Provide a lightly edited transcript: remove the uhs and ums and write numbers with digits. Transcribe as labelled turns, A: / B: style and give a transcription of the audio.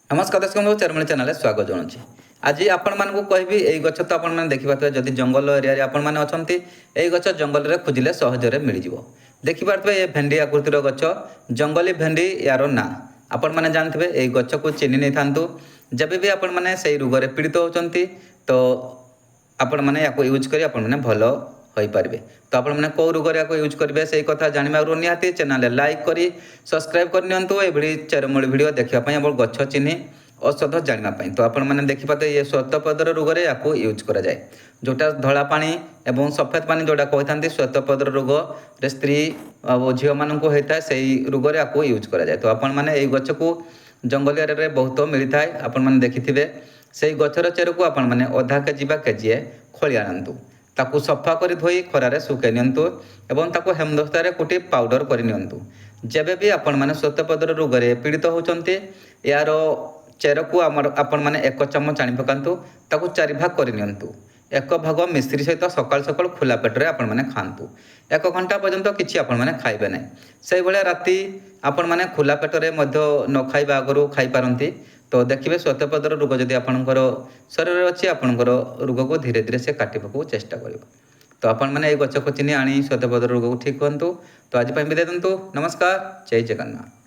A: नमस्कार दर्शक बंधु चरमणी चैनल स्वागत जनाऊँ। आज आपण मानक कहबी यही गछ तो आपण मैंने देखिपे जदि जंगल एरिया आपण मैंने अच्छा यही गछ जंगल में खोजिले सहजरे मिल जाव। देखिपे ये भेंडी आकृतिर गछ जंगली भेंडी यार ना आपण मैंने जानते यही गछ को चिन्ह नहीं था जब भी आपण मैंने से रोग से पीड़ित होती तो आपण मैंने या यूज कर भल हो पारे। तो आपण मैंने कौ रोग यूज करेंगे से कथा जानवा निहाती चैनल लाइक करी सब्सक्राइब करनी ये चेरमूली भिड देखापी आप गछ चिन्ह औषध जानापी। तो आपण मैंने देखिपे ये श्वेतपदर रोग या यूज कराए जोटा धला पानी एवं सफेद पानी जोटा कहते श्वेतपदर रोग रे स्त्री झील मानक होता है से रोग या यूज कराए। तो आपण मैंने यही गछ को जंगल एरिया बहुत मिलता है आपण मैंने देखिथे से गछर चेर को आपण मैंने अधा केजी बा केजीए खोली आनतु ताकू सफा कर धोई खरारे सुखे नियंतु एवं ताकू हेमदस्तारे कुटी पाउडर कर नियंतु। जेबे भी आपण माने श्वेतपदर रोग रे पीड़ित होचंती यार चेर को आपण माने 1 चामच आनी पकांतु ताकू 4 भाग कर नियंतु। 1 भाग मिश्री सहित सकाल सकाल खुला पेटरे आपण माने खांतु 1 घंटा पर्यंत किछि आपण माने खाइबे नै। सेहि भले राति आपण माने खुला पेटरे मध्य न खाइबा आगरु खाइ पारंती। तो देखिए श्वेतपदर रोग जदि आपणकर शरीर अच्छी आपणकर रोग को धीरे धीरे से काटिबा चेष्टा कर। तो आपण मैंने ये गछ को चिन्ह आनी श्वेतपदर रोग को ठीक कहतु। तो आज विदाय दिंतु। नमस्कार, जय जगन्नाथ।